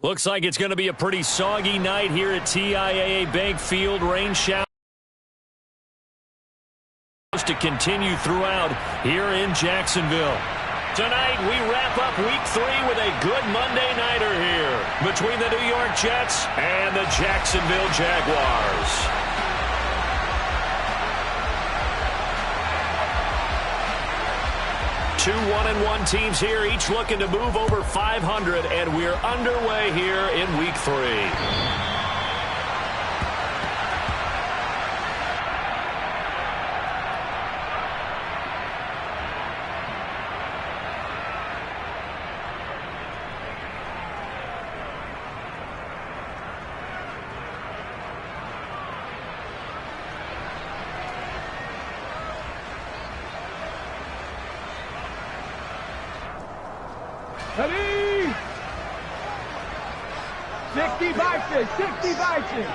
Looks like it's going to be a pretty soggy night here at TIAA Bank Field. Rain showers to continue throughout here in Jacksonville. Tonight, we wrap up Week 3 with a good Monday nighter here between the New York Jets and the Jacksonville Jaguars. Two 1-1 teams here, each looking to move over 500, and we're underway here in Week 3. Ready? 60 Vikings, 60 Vikings.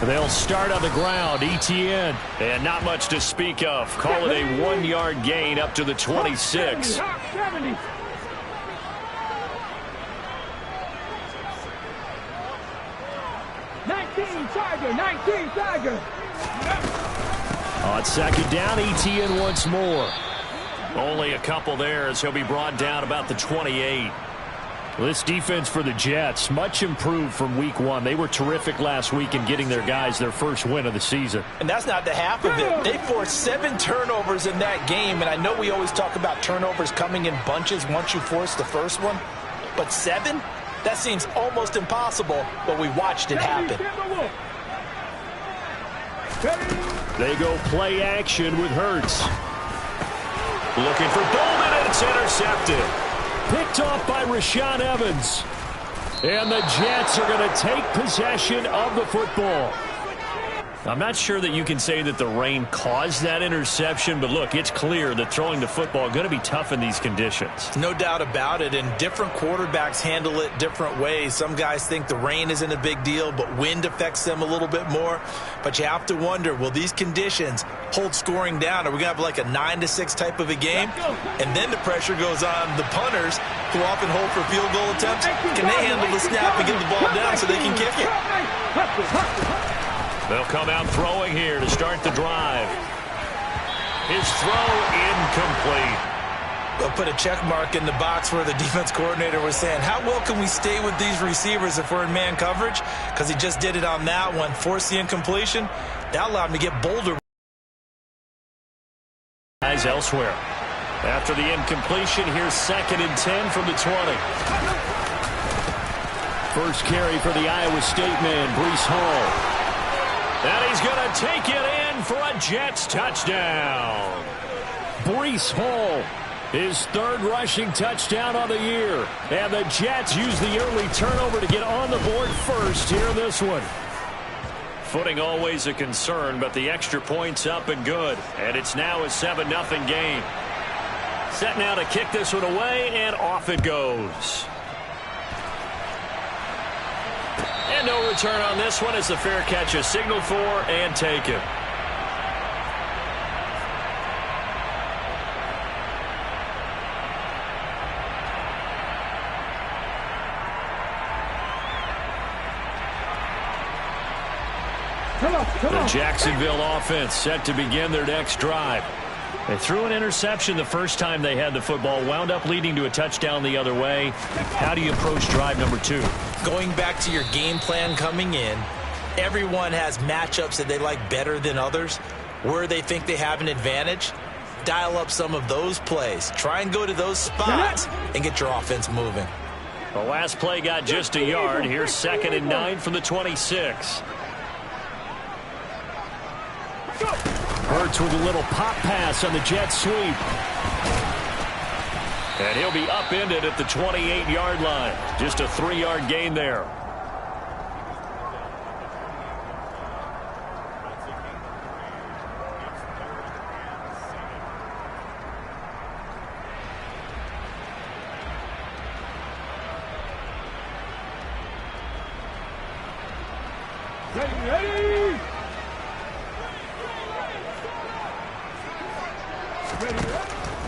They'll start on the ground, ETN. And not much to speak of. Call it a 1-yard gain up to the 26. 70. Tiger. On second down, ETN once more. Only a couple there as he'll be brought down about the 28. This defense for the Jets, much improved from Week 1. They were terrific last week in getting their guys their first win of the season. And that's not the half of it. They forced 7 turnovers in that game, and I know we always talk about turnovers coming in bunches once you force the first one, but 7? That seems almost impossible, but we watched it happen. They go play action with Hurts. Looking for Bolden, and it's intercepted. Picked off by Rashaan Evans. And the Jets are going to take possession of the football. I'm not sure that you can say that the rain caused that interception, but look, it's clear that throwing the football is going to be tough in these conditions. No doubt about it, and different quarterbacks handle it different ways. Some guys think the rain isn't a big deal, but wind affects them a little bit more. But you have to wonder, will these conditions hold scoring down? Are we going to have like a 9-6 type of a game? And then the pressure goes on the punters, who often hold for field goal attempts. Can they handle the snap and get the ball down so they can kick it? They'll come out throwing here to start the drive. His throw incomplete. They'll put a check mark in the box where the defense coordinator was saying, how well can we stay with these receivers if we're in man coverage? Because he just did it on that one. Forced the incompletion. That allowed him to get bolder. Guys elsewhere. After the incompletion, here's 2nd and 10 from the 20. First carry for the Iowa State man, Breece Hall. And he's going to take it in for a Jets touchdown. Breece Hall, his 3rd rushing touchdown on the year. And the Jets use the early turnover to get on the board first here in this one. Footing always a concern, but the extra point's up and good. And it's now a 7-0 game. Set now to kick this one away, and off it goes. And no return on this one as the fair catch is signaled for and taken. The Jacksonville offense set to begin their next drive. They threw an interception the first time they had the football, wound up leading to a touchdown the other way. How do you approach drive number 2? Going back to your game plan coming in, everyone has matchups that they like better than others. Where they think they have an advantage, dial up some of those plays. Try and go to those spots and get your offense moving. The last play got just a yard. Here's 2nd and 9 from the 26. Hurts with a little pop pass on the jet sweep. And he'll be upended at the 28-yard line. Just a 3-yard gain there. Ready.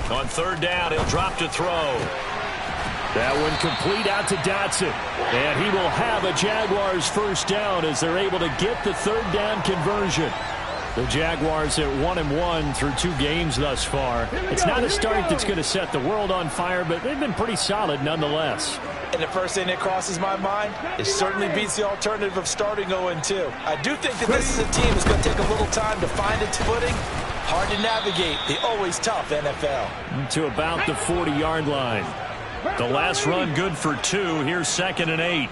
On 3rd down, he'll drop to throw. That one complete out to Dotson. And he will have a Jaguars first down as they're able to get the third down conversion. The Jaguars at 1-1 through 2 games thus far. It's not a start that's going to set the world on fire, but they've been pretty solid nonetheless. And the first thing that crosses my mind, it certainly beats the alternative of starting 0-2. I do think that this is a team that's going to take a little time to find its footing. Hard to navigate the always tough NFL. To about the 40-yard line. The last run good for 2. Here's 2nd and 8.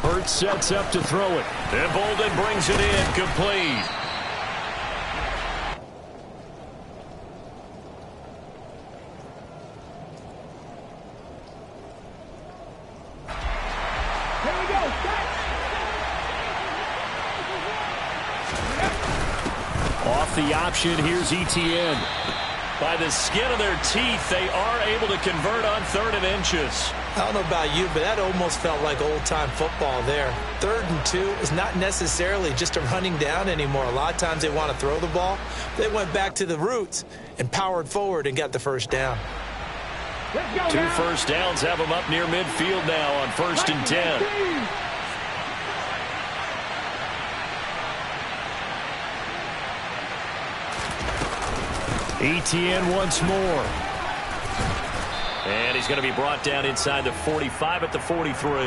Hurts sets up to throw it. And Bolden brings it in, complete. Off the option, here's Etienne. By the skin of their teeth, they are able to convert on 3rd and inches. I don't know about you, but that almost felt like old-time football there. 3rd and 2 is not necessarily just a running down anymore. A lot of times they want to throw the ball. They went back to the roots and powered forward and got the first down. 2 first downs have them up near midfield now on 1st and 10. Etienne once more. And he's going to be brought down inside the 45 at the 43.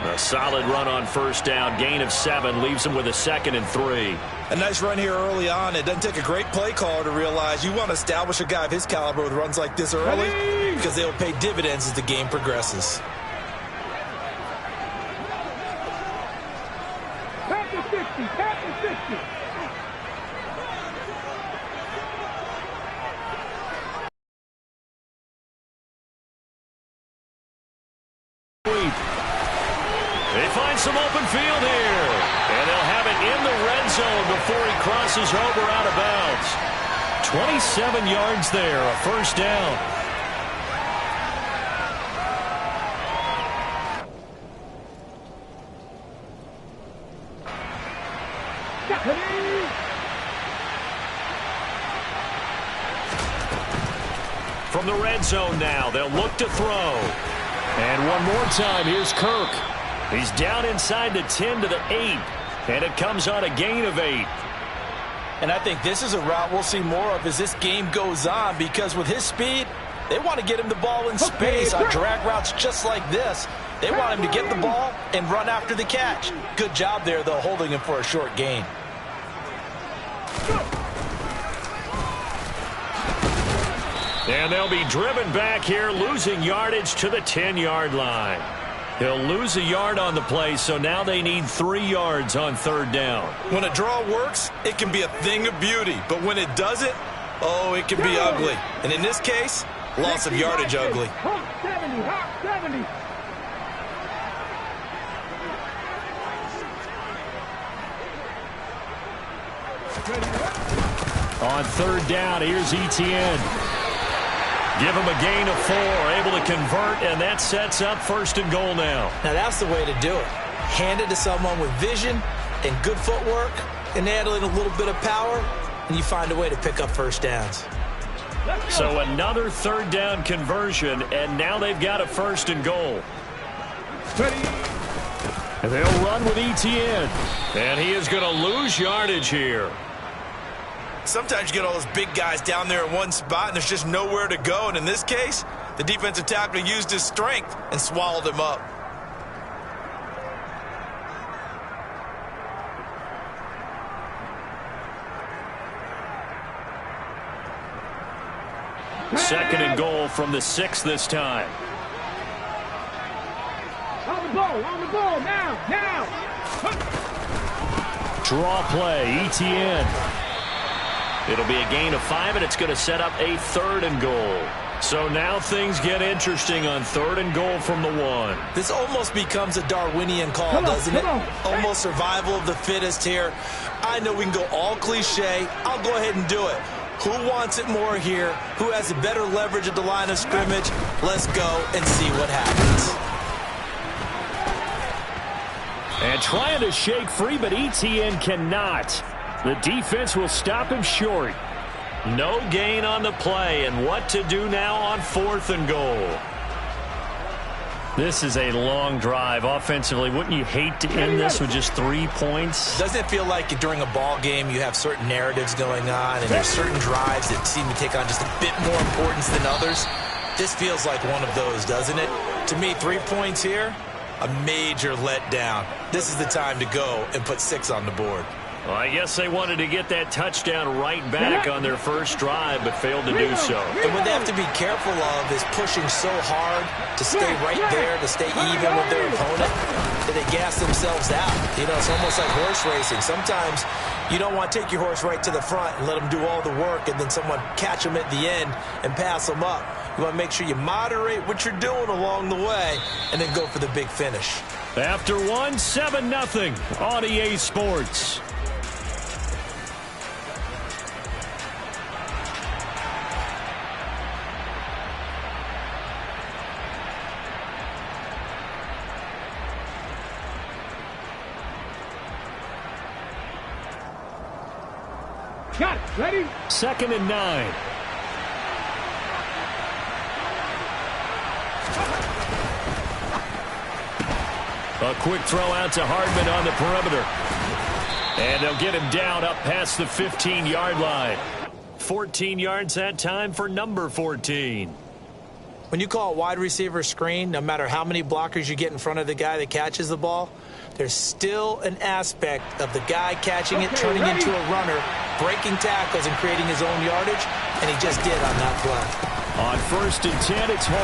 A solid run on first down. Gain of 7 leaves him with a 2nd and 3. A nice run here early on. It doesn't take a great play caller to realize you want to establish a guy of his caliber with runs like this early because they will pay dividends as the game progresses. Back to 60. Back to 60. They find some open field here. And they'll have it in the red zone before he crosses over out of bounds. 27 yards there, a first down. From the red zone now, they'll look to throw. And one more time, here's Kirk. He's down inside the 10 to the 8. And it comes on a gain of 8. And I think this is a route we'll see more of as this game goes on because with his speed, they want to get him the ball in space on drag routes just like this. They want him to get the ball and run after the catch. Good job there, though, holding him for a short gain. And they'll be driven back here, losing yardage to the 10-yard line. They'll lose a yard on the play, so now they need 3 yards on 3rd down. When a draw works, it can be a thing of beauty. But when it doesn't, oh, it can be ugly. And in this case, loss of yardage ugly. Hop 70, hop 70. On 3rd down, here's Etienne. Give him a gain of 4, able to convert, and that sets up 1st and goal now. Now that's the way to do it. Hand it to someone with vision and good footwork, and add in a little bit of power, and you find a way to pick up first downs. So another 3rd down conversion, and now they've got a 1st and goal. And they'll run with Etienne, and he is going to lose yardage here. Sometimes you get all those big guys down there in one spot, and there's just nowhere to go. And in this case, the defensive tackle used his strength and swallowed him up. Second and goal from the 6 this time. On the ball, now. Draw play, Etienne. It'll be a gain of 5, and it's going to set up a 3rd and goal. So now things get interesting on 3rd and goal from the 1. This almost becomes a Darwinian call, doesn't it? Almost survival of the fittest here. I know we can go all cliche. I'll go ahead and do it. Who wants it more here? Who has a better leverage at the line of scrimmage? Let's go and see what happens. And trying to shake free, but ETN cannot. The defense will stop him short. No gain on the play, and what to do now on 4th and goal. This is a long drive offensively. Wouldn't you hate to end this with just 3 points? Doesn't it feel like during a ball game you have certain narratives going on and there's certain drives that seem to take on just a bit more importance than others? This feels like one of those, doesn't it? To me, 3 points here, a major letdown. This is the time to go and put 6 on the board. Well, I guess they wanted to get that touchdown right back on their first drive, but failed to do so. And what they have to be careful of is pushing so hard to stay right there, to stay even with their opponent, that they gas themselves out. You know, it's almost like horse racing. Sometimes you don't want to take your horse right to the front and let them do all the work, and then someone catch them at the end and pass them up. You want to make sure you moderate what you're doing along the way and then go for the big finish. After 7-0 on EA Sports. Got it. Ready? 2nd and 9. A quick throw out to Hardman on the perimeter. And they'll get him down up past the 15-yard line. 14 yards that time for number 14. When you call a wide receiver screen, no matter how many blockers you get in front of the guy that catches the ball, there's still an aspect of the guy catching it, turning into a runner, breaking tackles and creating his own yardage, and he just did on that play. On 1st and 10, it's Hall.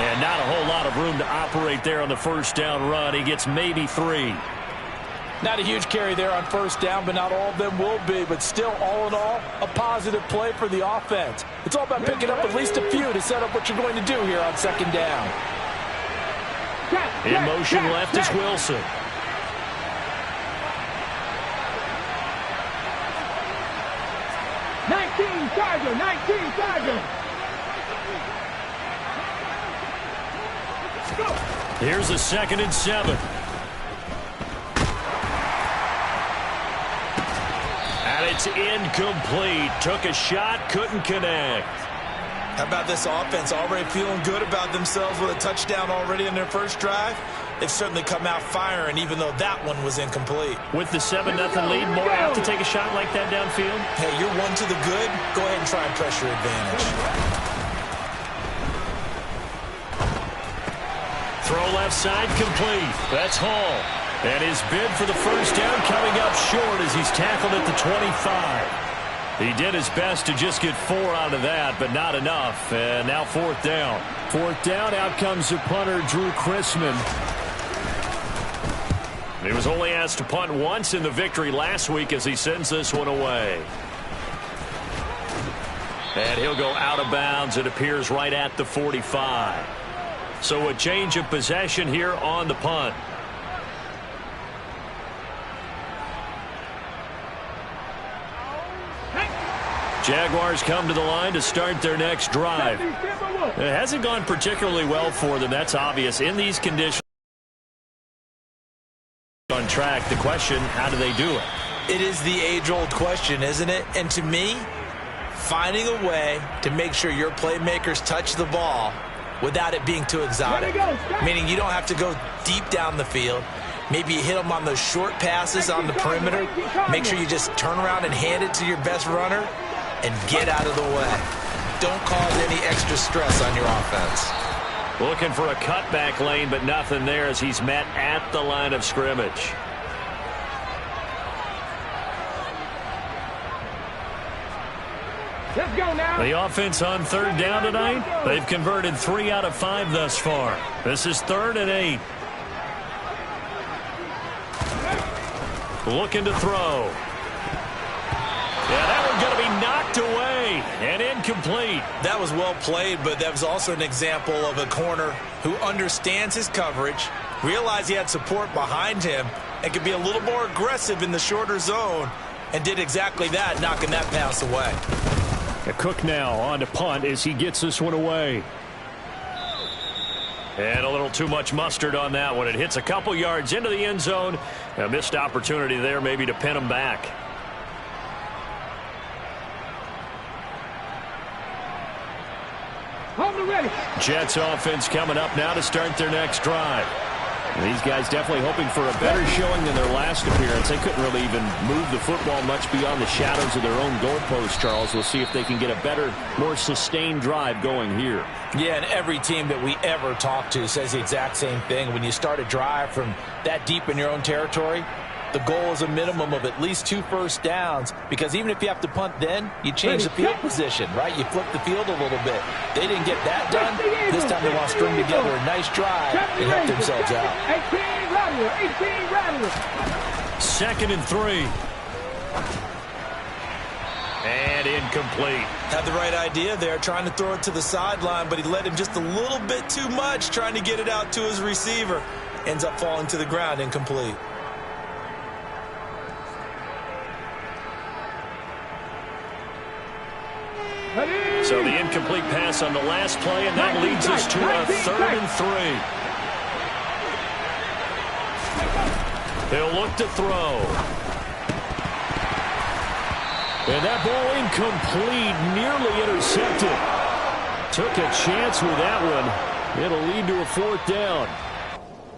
And not a whole lot of room to operate there on the first down run. He gets maybe 3. Not a huge carry there on first down, but not all of them will be. But still, all in all, a positive play for the offense. It's all about picking up at least a few to set up what you're going to do here on 2nd down. In motion left is Wilson. Charger, 19 Charger. Here's a 2nd and 7. And it's incomplete. Took a shot, couldn't connect. How about this offense already feeling good about themselves with a touchdown already in their first drive? They've certainly come out firing, even though that one was incomplete. With the 7-0 lead, more out to take a shot like that downfield? Hey, you're one to the good. Go ahead and try and press your advantage. Throw left side complete. That's Hall. And his bid for the first down coming up short as he's tackled at the 25. He did his best to just get 4 out of that, but not enough. And now 4th down. 4th down, out comes the punter, Drew Chrisman. He was only asked to punt once in the victory last week as he sends this one away. And he'll go out of bounds. It appears right at the 45. So a change of possession here on the punt. Jaguars come to the line to start their next drive. It hasn't gone particularly well for them. That's obvious. In these conditions, on track, the question, how do they do it? It is the age-old question, isn't it? And to me, finding a way to make sure your playmakers touch the ball without it being too exotic. Meaning you don't have to go deep down the field. Maybe you hit them on those short passes on the perimeter. Make sure you just turn around and hand it to your best runner and get out of the way. Don't cause any extra stress on your offense. Looking for a cutback lane, but nothing there as he's met at the line of scrimmage. Let's go now. The offense on 3rd down tonight, they've converted 3 out of 5 thus far. This is 3rd and 8. Looking to throw. Yeah, that one's going to be knocked away and incomplete. That was well played, but that was also an example of a corner who understands his coverage, realized he had support behind him, and could be a little more aggressive in the shorter zone, and did exactly that, knocking that pass away. A Cook now on to punt as he gets this one away. And a little too much mustard on that one. It hits a couple yards into the end zone. A missed opportunity there maybe to pin them back. Jets offense coming up now to start their next drive. And these guys definitely hoping for a better showing than their last appearance. They couldn't really even move the football much beyond the shadows of their own goalpost, Charles. We'll see if they can get a better, more sustained drive going here. Yeah, and every team that we ever talk to says the exact same thing. When you start a drive from that deep in your own territory, the goal is a minimum of at least 2 first downs, because even if you have to punt then, you change the field position, right? You flip the field a little bit. They didn't get that done. This time they want to string together a nice drive and help themselves out. 18 Rattler. 2nd and 3. And incomplete. Had the right idea there, trying to throw it to the sideline, but he led him just a little bit too much, trying to get it out to his receiver. Ends up falling to the ground, incomplete. So the incomplete pass on the last play, and that leads us to a 3rd and 3. They'll look to throw. And that ball incomplete, nearly intercepted. Took a chance with that one. It'll lead to a 4th down.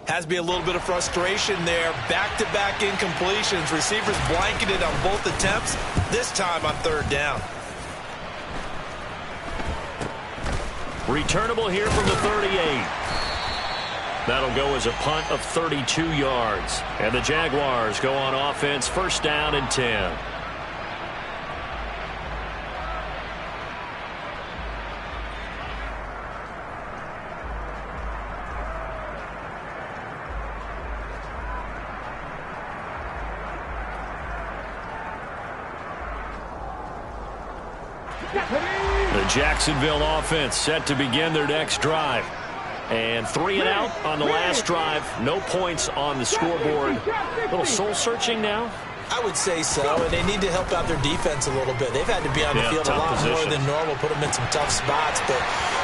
Has to be a little bit of frustration there. Back-to-back incompletions. Receivers blanketed on both attempts, this time on 3rd down. Returnable here from the 38. That'll go as a punt of 32 yards. And the Jaguars go on offense, 1st down and 10. The Jacksonville offense set to begin their next drive. And 3 and out on the last drive. No points on the scoreboard. A little soul-searching now. I would say so, and they need to help out their defense a little bit. They've had to be on the field a lot more than normal, put them in some tough spots. But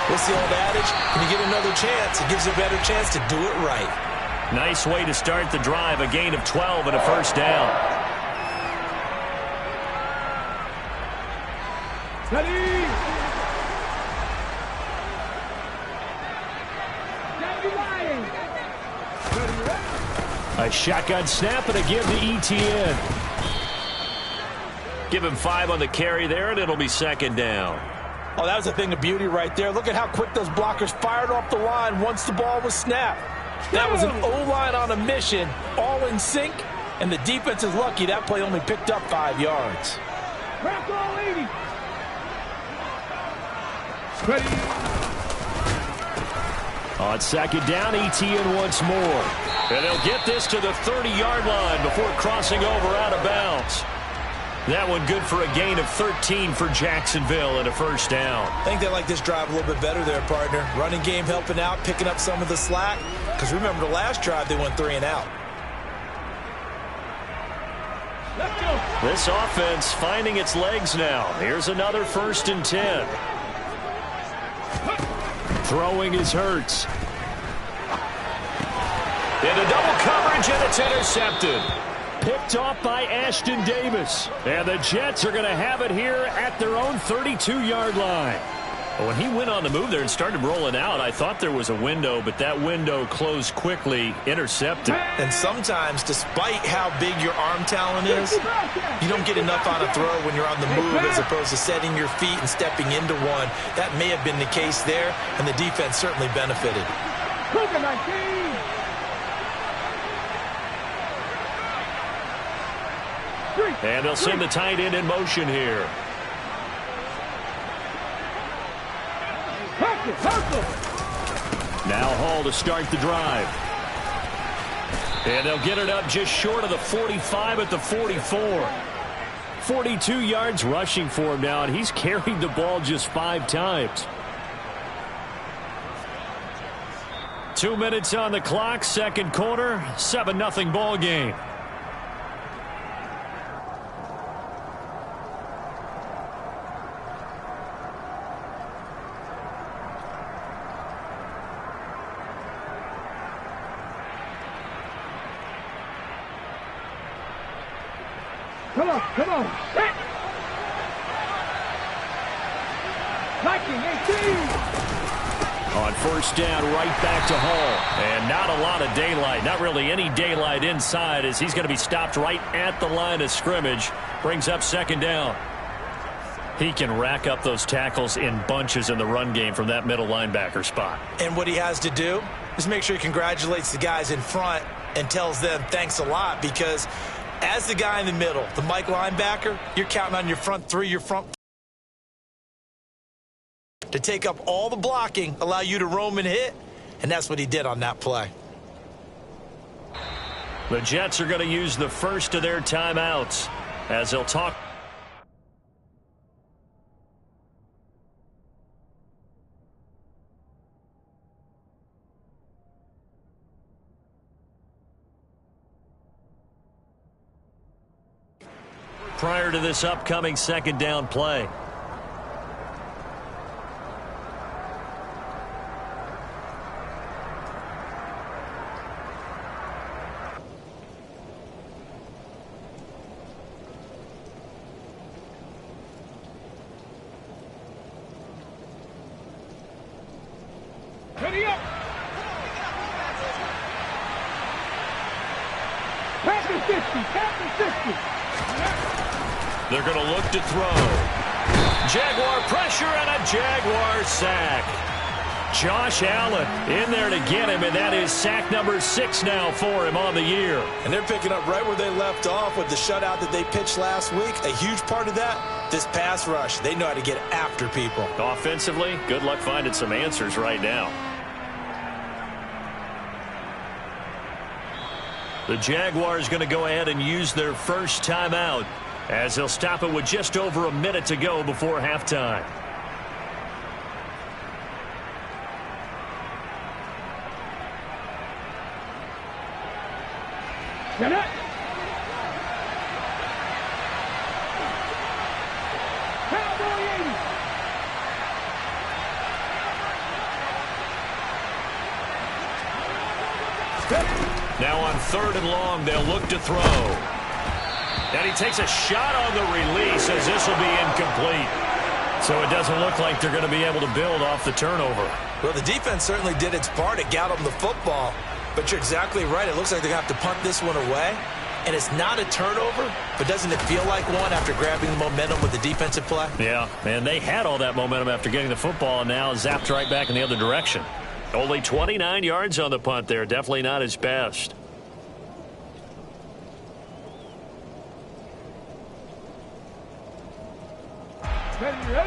what's the old adage? When you get another chance, it gives you a better chance to do it right. Nice way to start the drive. A gain of 12 and a 1st down. A shotgun snap and a give to ETN. Give him 5 on the carry there, and it'll be 2nd down. Oh, that was a thing of beauty right there. Look at how quick those blockers fired off the line once the ball was snapped. That was an O-line on a mission, all in sync, and the defense is lucky that play only picked up 5 yards. On 2nd down, ETN once more. And they'll get this to the 30-yard line before crossing over out of bounds. That one good for a gain of 13 for Jacksonville and a 1st down. I think they like this drive a little bit better there, partner. Running game helping out, picking up some of the slack. Because remember, the last drive they went 3 and out. This offense finding its legs now. Here's another 1st and 10. Throwing is Hurts. Into double coverage, and it's intercepted. Picked off by Ashton Davis. And the Jets are going to have it here at their own 32-yard line. When he went on the move there and started rolling out, I thought there was a window, but that window closed quickly, intercepted. And sometimes, despite how big your arm talent is, you don't get enough on a throw when you're on the move as opposed to setting your feet and stepping into one. That may have been the case there, and the defense certainly benefited. And they'll send the tight end in motion here. Now Hall to start the drive. And they'll get it up just short of the 45 at the 44. 42 yards rushing for him now, and he's carried the ball just 5 times. 2 minutes on the clock, 2nd quarter, 7-0 ball game. Come on, come on. Set. Viking 18. On first down, right back to Hall. And not a lot of daylight. Not really any daylight inside as he's going to be stopped right at the line of scrimmage. Brings up second down. He can rack up those tackles in bunches in the run game from that middle linebacker spot. And what he has to do is make sure he congratulates the guys in front and tells them thanks a lot, because as the guy in the middle, the Mike linebacker, you're counting on your front three, your front to take up all the blocking, allow you to roam and hit, and that's what he did on that play. The Jets are going to use the first of their timeouts as they'll talk. Prior to this upcoming second down play. Ready up. Captain 50, Captain 50. They're going to look to throw. Jaguar pressure and a Jaguar sack. Josh Allen in there to get him, and that is sack number 6 now for him on the year. And they're picking up right where they left off with the shutout that they pitched last week. A huge part of that, this pass rush. They know how to get after people. Offensively, good luck finding some answers right now. The Jaguars going to go ahead and use their first timeout as they'll stop it with just over a minute to go before halftime. Get it. Cowboy 80. Now on third and long, they'll look to throw. And he takes a shot on the release as this will be incomplete. So it doesn't look like they're going to be able to build off the turnover. Well, the defense certainly did its part to get them the football. But you're exactly right. It looks like they're going to have to punt this one away. And it's not a turnover, but doesn't it feel like one after grabbing the momentum with the defensive play? Yeah, and they had all that momentum after getting the football, and now zapped right back in the other direction. Only 29 yards on the punt there. Definitely not his best.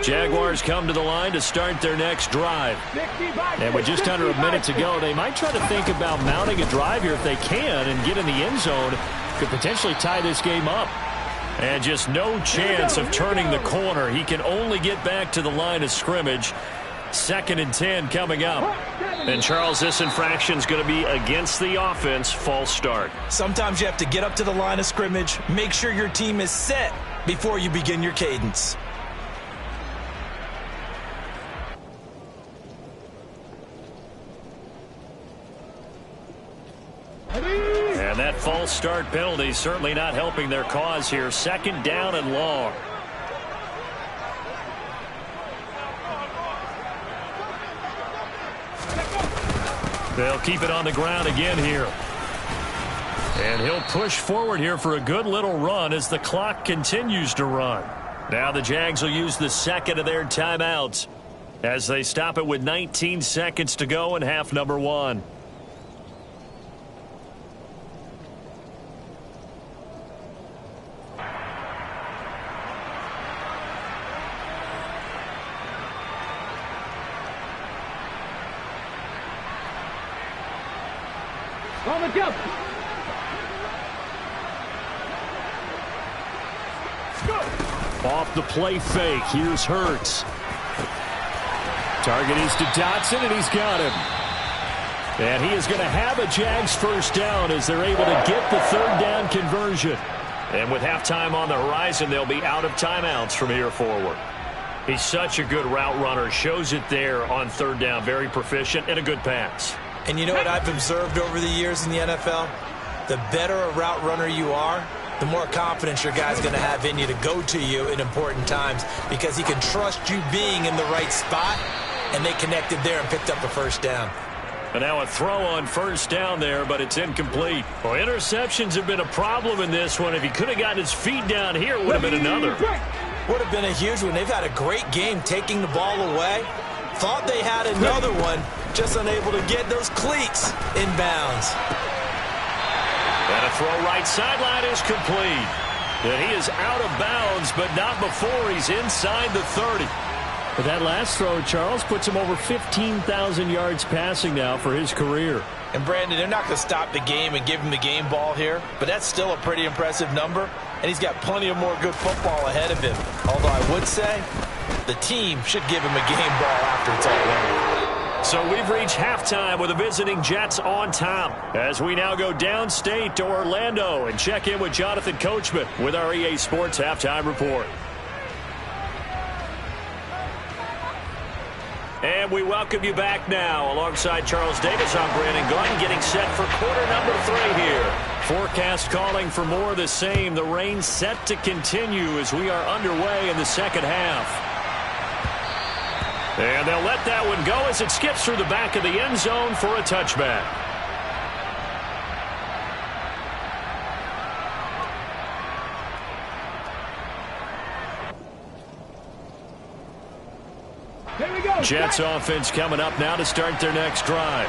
Jaguars come to the line to start their next drive. And with just under a minute to go, they might try to think about mounting a drive here if they can and get in the end zone. Could potentially tie this game up. And just no chance of turning the corner. He can only get back to the line of scrimmage. 2nd and 10 coming up. And Charles, this infraction is going to be against the offense. False start. Sometimes you have to get up to the line of scrimmage, make sure your team is set before you begin your cadence. And that false start penalty certainly not helping their cause here. 2nd down and long. They'll keep it on the ground again here. And he'll push forward here for a good little run as the clock continues to run. Now the Jags will use the second of their timeouts as they stop it with 19 seconds to go in half number 1. On the jump. Off the play fake. Here's Hurts. Target is to Dotson, and he's got him. And he is going to have a Jags first down as they're able to get the 3rd down conversion. And with halftime on the horizon, they'll be out of timeouts from here forward. He's such a good route runner. Shows it there on 3rd down. Very proficient and a good pass. And you know what I've observed over the years in the NFL? The better a route runner you are, the more confidence your guy's going to have in you to go to you in important times because he can trust you being in the right spot, and they connected there and picked up a first down. And now a throw on first down there, but it's incomplete. Well, interceptions have been a problem in this one. If he could have gotten his feet down here, it would have been another. Would have been a huge one. They've had a great game taking the ball away. Thought they had another one, just unable to get those cleats in bounds. And a throw right sideline is complete. And he is out of bounds, but not before he's inside the 30. But that last throw, Charles, puts him over 15,000 yards passing now for his career. And, Brandon, they're not going to stop the game and give him the game ball here, but that's still a pretty impressive number, and he's got plenty of more good football ahead of him. Although I would say the team should give him a game ball after it's all over. So we've reached halftime with the visiting Jets on top as we now go downstate to Orlando and check in with Jonathan Coachman with our EA Sports Halftime Report. And we welcome you back now. Alongside Charles Davis, I'm Brandon Gordon, getting set for quarter number 3 here. Forecast calling for more of the same. The rain set to continue as we are underway in the second half. And they'll let that one go as it skips through the back of the end zone for a touchback. Jets offense coming up now to start their next drive.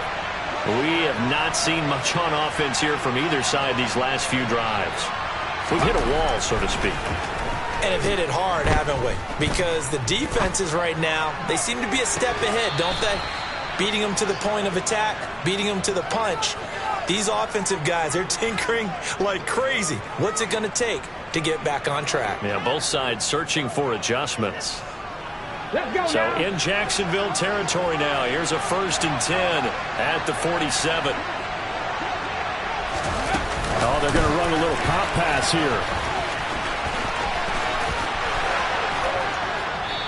We have not seen much on offense here from either side these last few drives. We've hit a wall, so to speak. And have hit it hard, haven't we? Because the defenses right now, they seem to be a step ahead, don't they? Beating them to the point of attack, beating them to the punch. These offensive guys, they're tinkering like crazy. What's it going to take to get back on track? Yeah, both sides searching for adjustments. So in Jacksonville territory now. Here's a 1st and 10 at the 47. Oh, they're going to run a little pop pass here.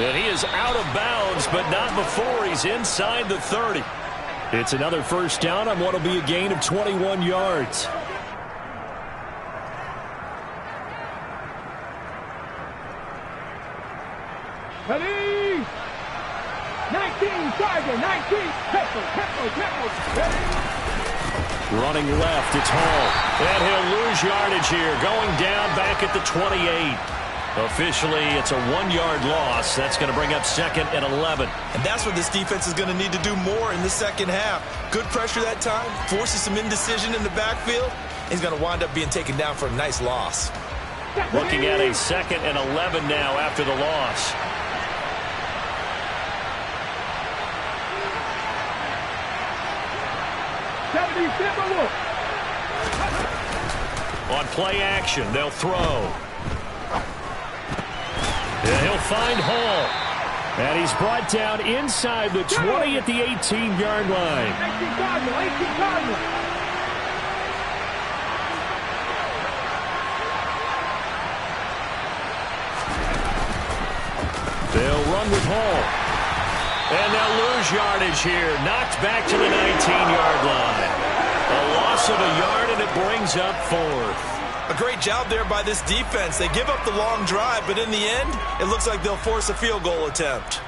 And he is out of bounds, but not before he's inside the 30. It's another first down on what will be a gain of 21 yards. Ready? 19, Tiger, 19, Pepper. Running left, it's Hall. And he'll lose yardage here, going down back at the 28. Officially, it's a 1-yard loss. That's going to bring up 2nd and 11. And that's what this defense is going to need to do more in the second half. Good pressure that time, forces some indecision in the backfield. He's going to wind up being taken down for a nice loss. Looking at a 2nd and 11 now after the loss. On play action, they'll throw. And he'll find Hall. And he's brought down inside the 20 at the 18-yard line. 18 Cardinal. They'll run with Hall. And they'll lose yardage here. Knocked back to the 19-yard line. A loss of a yard, and it brings up 4th. A great job there by this defense. They give up the long drive, but in the end, it looks like they'll force a field goal attempt.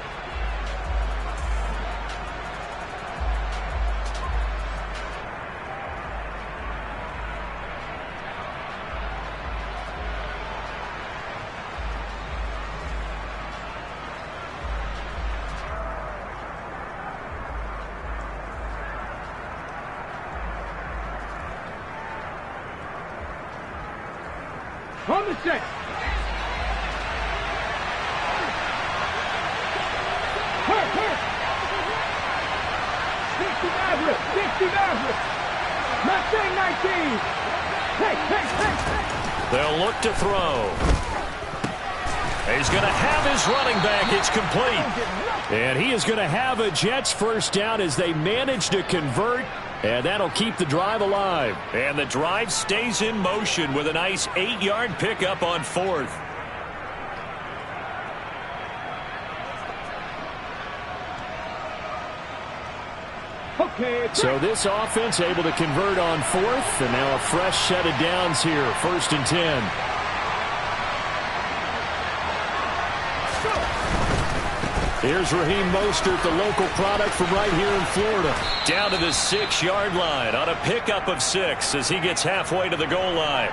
On the check. Hurt. 60 Maverick. Mustang 19. Hey. They'll look to throw. He's going to have his running back. It's complete. And he is going to have a Jets first down as they manage to convert. And that'll keep the drive alive. And the drive stays in motion with a nice 8-yard pickup on 4th. Okay. So this offense able to convert on fourth, and now a fresh set of downs here, 1st and 10. Here's Raheem Mostert, the local product from right here in Florida. Down to the 6-yard line on a pickup of 6 as he gets halfway to the goal line.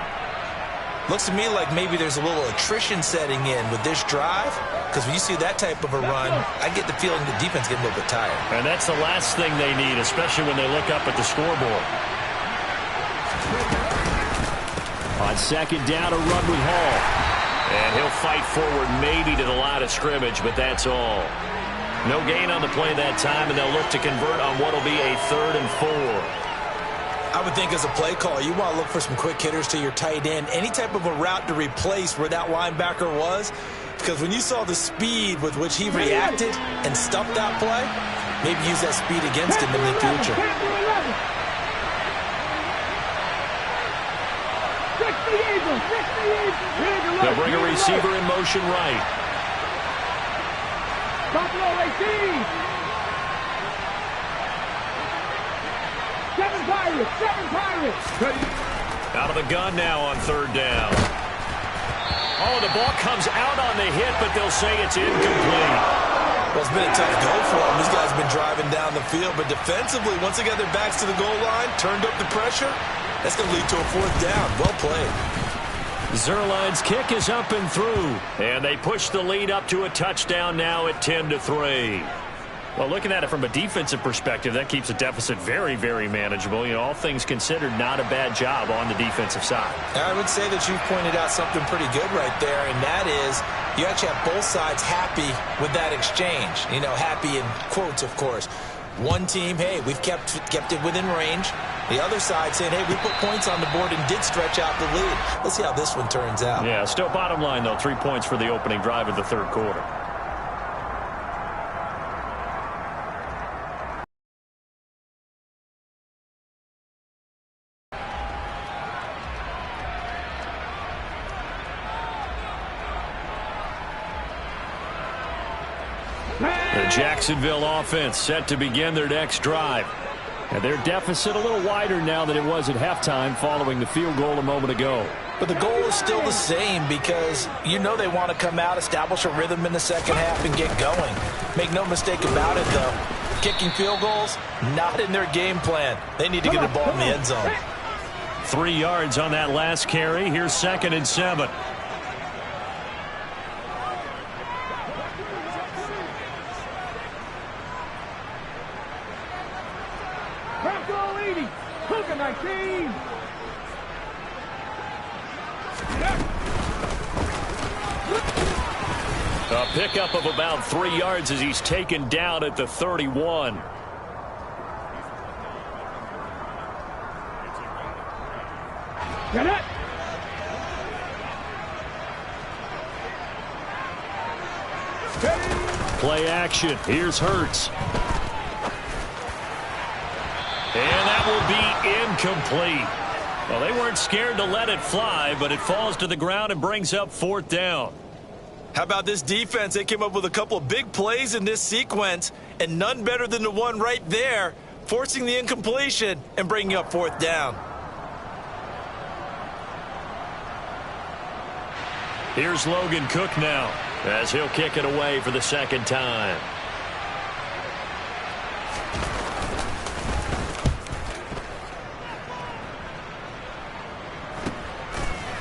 Looks to me like maybe there's a little attrition setting in with this drive, because when you see that type of a run, I get the feeling the defense getting a little bit tired. And that's the last thing they need, especially when they look up at the scoreboard. On 2nd down, a run with Hall. And he'll fight forward maybe to the line of scrimmage, but that's all. No gain on the play that time, and they'll look to convert on what will be a 3rd and 4. I would think as a play call, you want to look for some quick hitters to your tight end. Any type of a route to replace where that linebacker was. Because when you saw the speed with which he reacted and stuffed that play, maybe use that speed against him in the future. They'll bring a receiver in motion right. Buffalo 18. 7 Pirates. Out of the gun now on 3rd down. Oh, the ball comes out on the hit, but they'll say it's incomplete. Well, it's been a tough go for them. These guys have been driving down the field, but defensively, once they got their backs to the goal line, turned up the pressure, that's going to lead to a 4th down. Well played. Zerline's kick is up and through, and they push the lead up to a touchdown now at 10-3. Well, looking at it from a defensive perspective, that keeps the deficit very, very manageable. You know, all things considered, not a bad job on the defensive side. I would say that you've pointed out something pretty good right there, and that is you actually have both sides happy with that exchange. You know, happy in quotes, of course. One team, hey, we've kept it within range. The other side saying, hey, we put points on the board and did stretch out the lead. Let's see how this one turns out. Yeah, still bottom line, though, 3 points for the opening drive of the 3rd quarter. The Jacksonville offense set to begin their next drive. And their deficit a little wider now than it was at halftime following the field goal a moment ago. But the goal is still the same because you know they want to come out, establish a rhythm in the second half, and get going. Make no mistake about it, though. Kicking field goals, not in their game plan. They need to get the ball in the end zone. 3 yards on that last carry. Here's 2nd and 7. A pickup of about 3 yards as he's taken down at the 31. Get it. Play action. Here's Hurts. And that will be incomplete. Well, they weren't scared to let it fly, but it falls to the ground and brings up 4th down. How about this defense? They came up with a couple of big plays in this sequence, and none better than the one right there, forcing the incompletion and bringing up 4th down. Here's Logan Cook now as he'll kick it away for the 2nd time.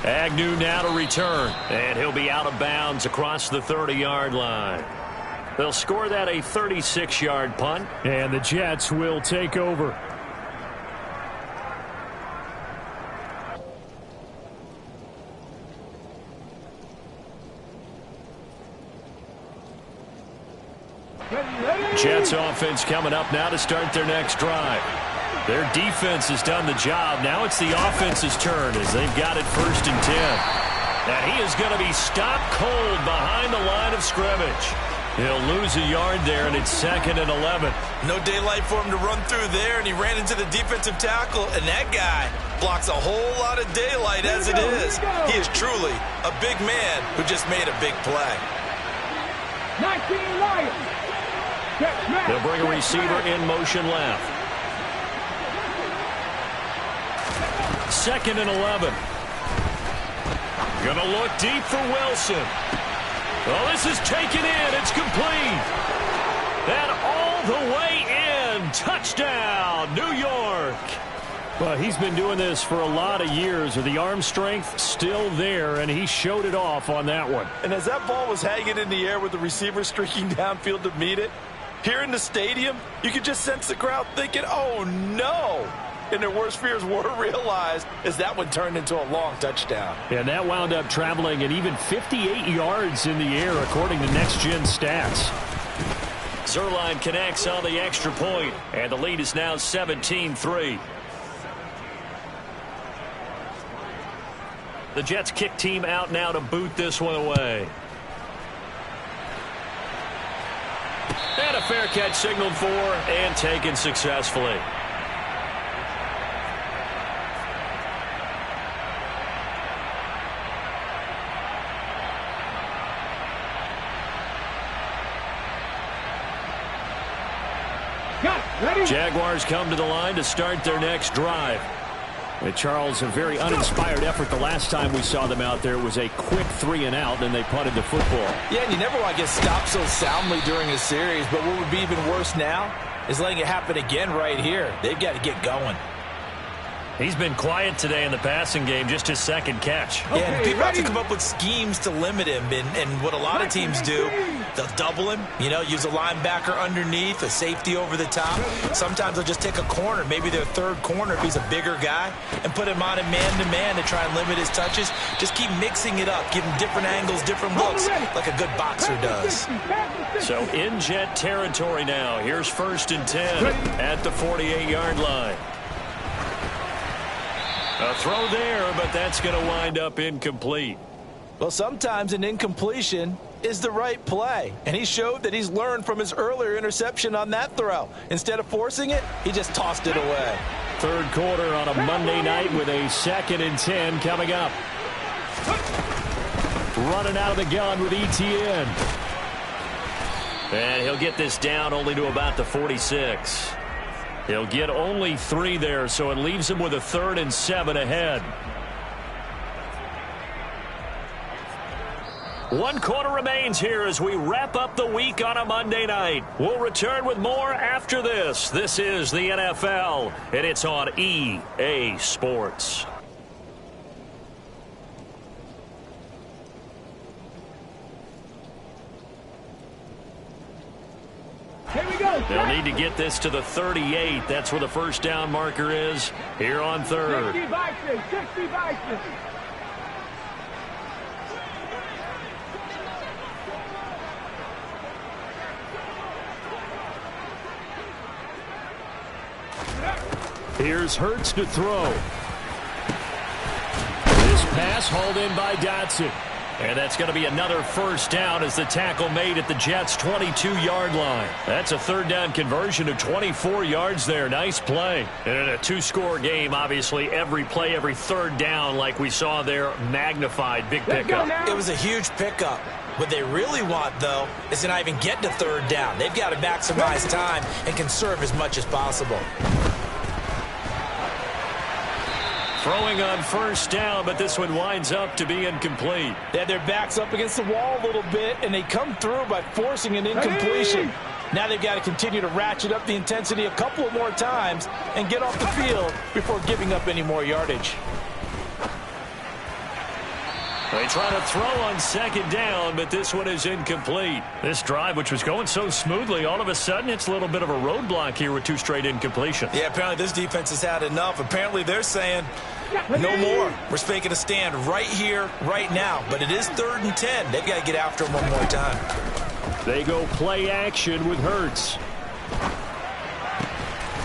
Agnew now to return, and he'll be out of bounds across the 30-yard line. They'll score that a 36-yard punt, and the Jets will take over. Jets offense coming up now to start their next drive. Their defense has done the job. Now it's the offense's turn as they've got it 1st and 10. And he is going to be stopped cold behind the line of scrimmage. He'll lose a yard there, and it's 2nd and 11. No daylight for him to run through there, and he ran into the defensive tackle, and that guy blocks a whole lot of daylight as it is. He is truly a big man who just made a big play. 19 Lions. They'll bring a receiver in motion left. 2nd and 11. Gonna look deep for Wilson. Oh, this is taken in. It's complete. And all the way in. Touchdown, New York. Well, he's been doing this for a lot of years with the arm strength still there, and he showed it off on that one. And as that ball was hanging in the air with the receiver streaking downfield to meet it, here in the stadium, you could just sense the crowd thinking, oh, no. And their worst fears were realized as that one turned into a long touchdown. And that wound up traveling at even 58 yards in the air, according to Next Gen stats. Zerline connects on the extra point, and the lead is now 17-3. The Jets kick team out now to boot this one away. And a fair catch signaled for and taken successfully. Jaguars come to the line to start their next drive. Charles, a very uninspired effort. The last time we saw them out there was a quick 3-and-out, and they punted the football. Yeah, and you never want to get stopped so soundly during a series, but what would be even worse now is letting it happen again right here. They've got to get going. He's been quiet today in the passing game, just his 2nd catch. Yeah, and people have to come up with schemes to limit him, and what a lot of teams do, they'll double him, use a linebacker underneath, a safety over the top. Sometimes they'll just take a corner, maybe their 3rd corner if he's a bigger guy, and put him on a man-to-man to try and limit his touches. Just keep mixing it up, give him different angles, different looks, like a good boxer does. So in Jet territory now. Here's 1st and 10 at the 48-yard line. A throw there, but that's going to wind up incomplete. Well, sometimes an incompletion is the right play, and he showed that he's learned from his earlier interception on that throw. Instead of forcing it, he just tossed it away. 3rd quarter on a Monday night with a 2nd and 10 coming up. Running out of the gun with Etienne. And he'll get this down only to about the 46. He'll get only 3 there, so it leaves him with a 3rd and 7 ahead. 1 quarter remains here as we wrap up the week on a Monday night. We'll return with more after this. This is the NFL, and it's on EA Sports. Here we go. They'll need to get this to the 38. That's where the 1st down marker is here on 3rd. 60 Vikings, 60 Vikings. Here's Hurts to throw. This pass hauled in by Dotson. And that's going to be another 1st down as the tackle made at the Jets' 22-yard line. That's a 3rd down conversion of 24 yards there. Nice play. And in a 2-score game, obviously, every play, every 3rd down, like we saw there, magnified. Big pickup. It was a huge pickup. What they really want, though, is to not even get to 3rd down. They've got to maximize time and conserve as much as possible. Throwing on 1st down, but this one winds up to be incomplete. They had their backs up against the wall a little bit, and they come through by forcing an incompletion. Now they've got to continue to ratchet up the intensity a couple of more times and get off the field before giving up any more yardage. They try to throw on 2nd down, but this one is incomplete. This drive, which was going so smoothly, all of a sudden it's a little bit of a roadblock here with 2 straight incompletions. Yeah, apparently this defense has had enough. Apparently they're saying, no more. We're making a stand right here, right now. But it is 3rd and 10. They've got to get after him one more time. They go play action with Hurts.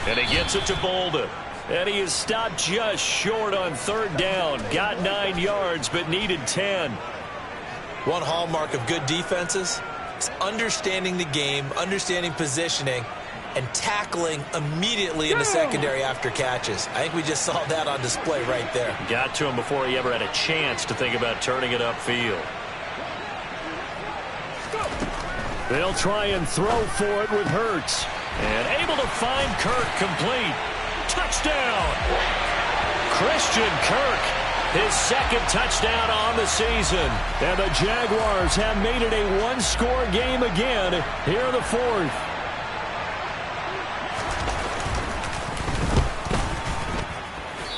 And he gets it to Bolden. And he is stopped just short on 3rd down. Got 9 yards, but needed 10. One hallmark of good defenses is understanding the game, understanding positioning, and tackling immediately in the secondary after catches. I think we just saw that on display right there. Got to him before he ever had a chance to think about turning it upfield. They'll try and throw for it with Hurts. And able to find Kirk complete. Touchdown! Christian Kirk, his second touchdown on the season. And the Jaguars have made it a one-score game again here in the fourth.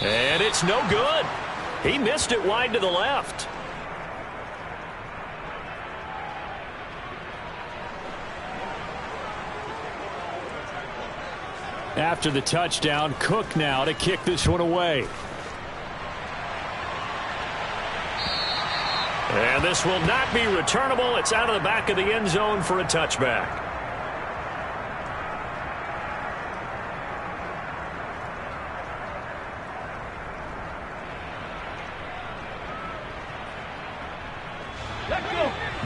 And it's no good. He missed it wide to the left. After the touchdown, Cook now to kick this one away. And this will not be returnable. It's out of the back of the end zone for a touchback.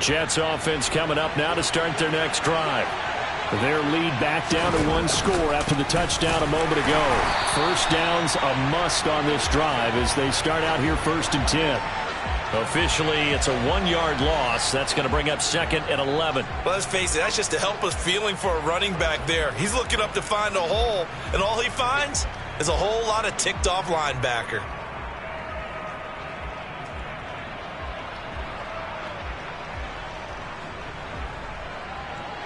Jets offense coming up now to start their next drive. Their lead back down to one score after the touchdown a moment ago. First down's a must on this drive as they start out here 1st and 10. Officially, it's a 1-yard loss. That's going to bring up 2nd and 11. Well, let's face it, that's just a helpless feeling for a running back there. He's looking up to find a hole, and all he finds is a whole lot of ticked-off linebacker.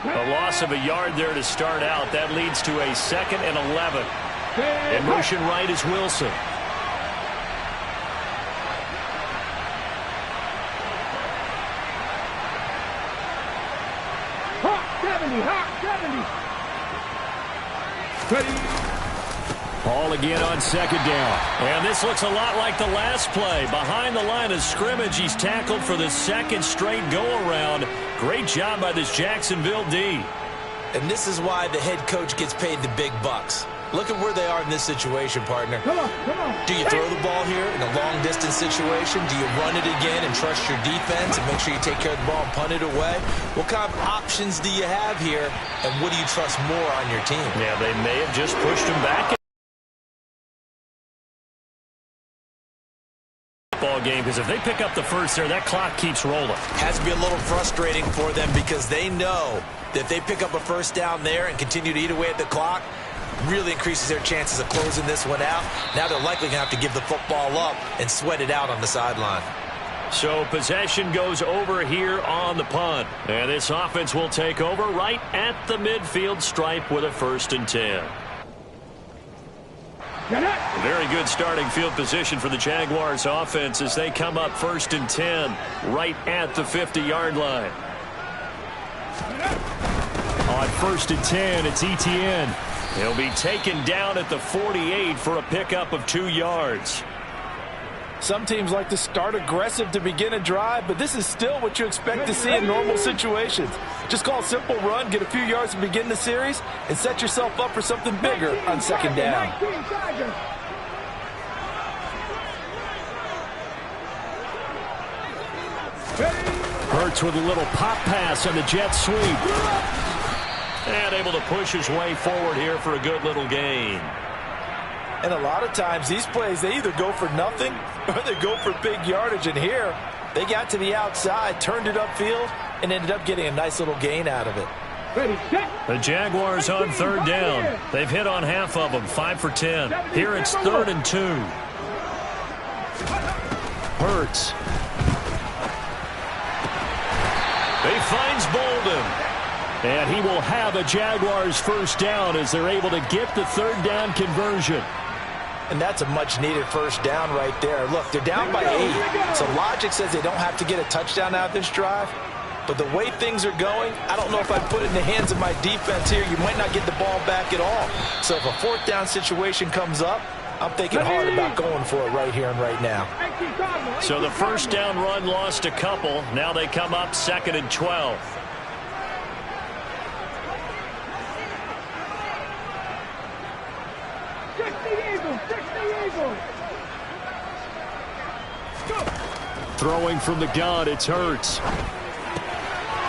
A loss of a yard there to start out. That leads to a 2nd and 11. In motion right is Wilson. Hot 70. Ready. Ball again on 2nd down. And this looks a lot like the last play. Behind the line of scrimmage, he's tackled for the 2nd straight go-around. Great job by this Jacksonville D. And this is why the head coach gets paid the big bucks. Look at where they are in this situation, partner. Come on. Do you throw the ball here in a long-distance situation? Do you run it again and trust your defense and make sure you take care of the ball and punt it away? What kind of options do you have here, and what do you trust more on your team? Yeah, they may have just pushed him back. Ball game, because if they pick up the first there, that clock keeps rolling. Has to be a little frustrating for them because they know that if they pick up a first down there and continue to eat away at the clock, really increases their chances of closing this one out. Now they're likely going to have to give the football up and sweat it out on the sideline. So possession goes over here on the punt. And this offense will take over right at the midfield stripe with a 1st and 10. Very good starting field position for the Jaguars offense as they come up 1st and 10 right at the 50-yard line. On 1st and 10, it's Etienne. He'll be taken down at the 48 for a pickup of 2 yards. Some teams like to start aggressive to begin a drive, but this is still what you expect to see in normal situations. Just call a simple run, get a few yards to begin the series, and set yourself up for something bigger on 2nd down. Hurts with a little pop pass on the jet sweep. And able to push his way forward here for a good little gain. And a lot of times these plays, they either go for nothing or they go for big yardage. And here, they got to the outside, turned it upfield, and ended up getting a nice little gain out of it. The Jaguars on 3rd down. They've hit on half of them, 5 for 10. Here it's 3rd and 2. Hurts. He finds Bolden. And he will have a Jaguars 1st down as they're able to get the 3rd down conversion. And that's a much-needed 1st down right there. Look, they're down by 8. So logic says they don't have to get a touchdown out of this drive. But the way things are going, I don't know if I put it in the hands of my defense here. You might not get the ball back at all. So if a 4th down situation comes up, I'm thinking hard about going for it right here and right now. So the 1st down run lost a couple. Now they come up 2nd and 12. Throwing from the gun, it's Hurts.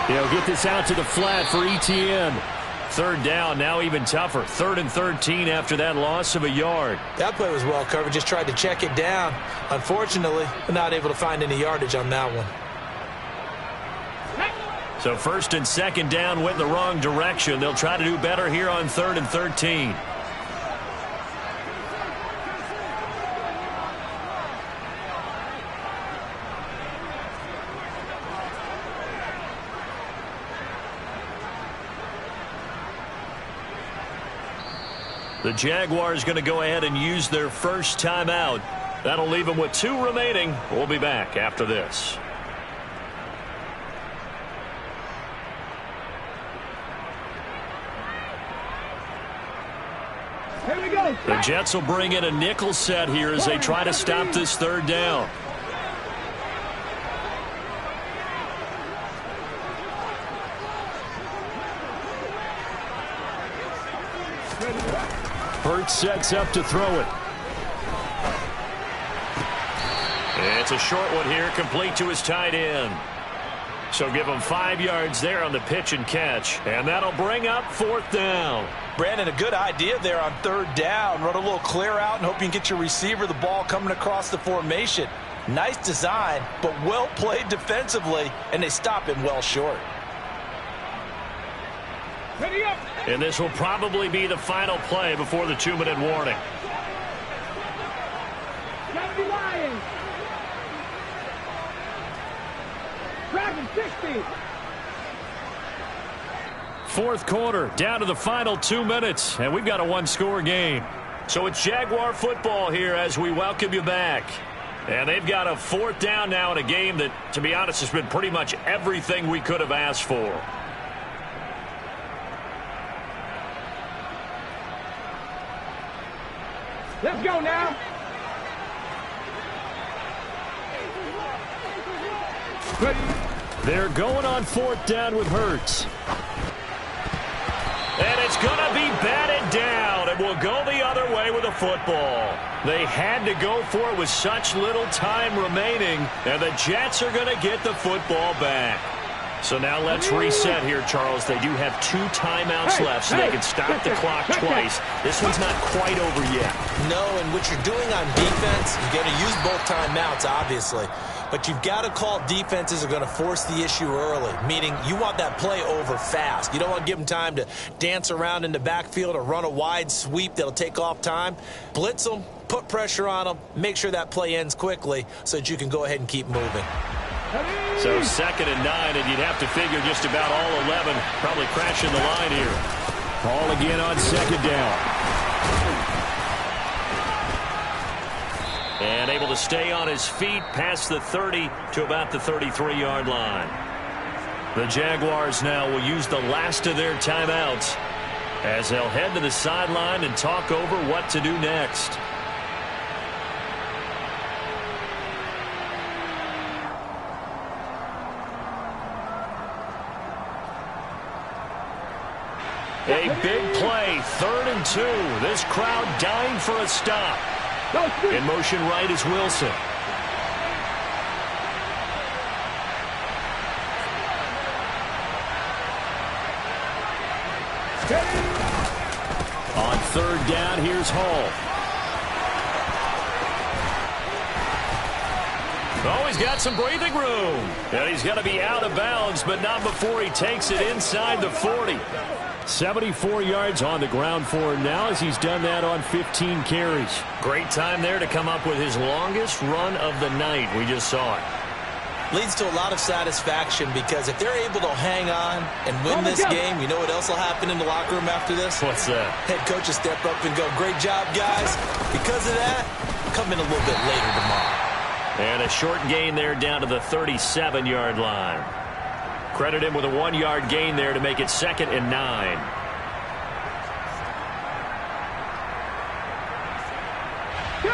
He'll get this out to the flat for Etienne. 3rd down, now even tougher. 3rd and 13 after that loss of a yard. That play was well covered. Just tried to check it down. Unfortunately, not able to find any yardage on that one. So 1st and 2nd down went the wrong direction. They'll try to do better here on 3rd and 13. The Jaguars going to go ahead and use their first timeout. That'll leave them with 2 remaining. We'll be back after this. Here we go. The Jets will bring in a nickel set here as they try to stop this 3rd down. Hurts sets up to throw it. It's a short one here, complete to his tight end. So give him 5 yards there on the pitch and catch, and that'll bring up 4th down. Brandon, a good idea there on 3rd down. Run a little clear out and hope you can get your receiver the ball coming across the formation. Nice design, but well played defensively, and they stop him well short. Ready up. And this will probably be the final play before the 2-minute warning. Gotta be lying. Dragon 60. 4th quarter, down to the final 2 minutes, and we've got a 1-score game. So it's Jaguar football here as we welcome you back. And they've got a 4th down now in a game that, to be honest, has been pretty much everything we could have asked for. Let's go now. Ready. They're going on 4th down with Hurts. And it's going to be batted down, and will go the other way with the football. They had to go for it with such little time remaining, and the Jets are going to get the football back. So now let's reset here, Charles. They do have 2 timeouts left, so they can stop the clock twice. This one's not quite over yet. No, and what you're doing on defense, you're going to use both timeouts, obviously. But you've got to call defenses that are going to force the issue early, meaning you want that play over fast. You don't want to give them time to dance around in the backfield or run a wide sweep that'll take off time. Blitz them, put pressure on them, make sure that play ends quickly so that you can go ahead and keep moving. So 2nd and 9, and you'd have to figure just about all 11 probably crashing the line here. Ball again on 2nd down. And able to stay on his feet past the 30 to about the 33-yard line. The Jaguars now will use the last of their timeouts as they'll head to the sideline and talk over what to do next. A big play, 3rd and 2. This crowd dying for a stop. In motion right is Wilson. On 3rd down, here's Hall. Oh, he's got some breathing room. And he's going to be out of bounds, but not before he takes it inside the 40. 74 yards on the ground for him now as he's done that on 15 carries. Great time there to come up with his longest run of the night. We just saw it. Leads to a lot of satisfaction because if they're able to hang on and win this game, you know what else will happen in the locker room after this? What's that? Head coach will step up and go, great job, guys. Because of that, come in a little bit later tomorrow. And a short gain there down to the 37-yard line. Credit him with a 1-yard gain there to make it 2nd and 9. Go!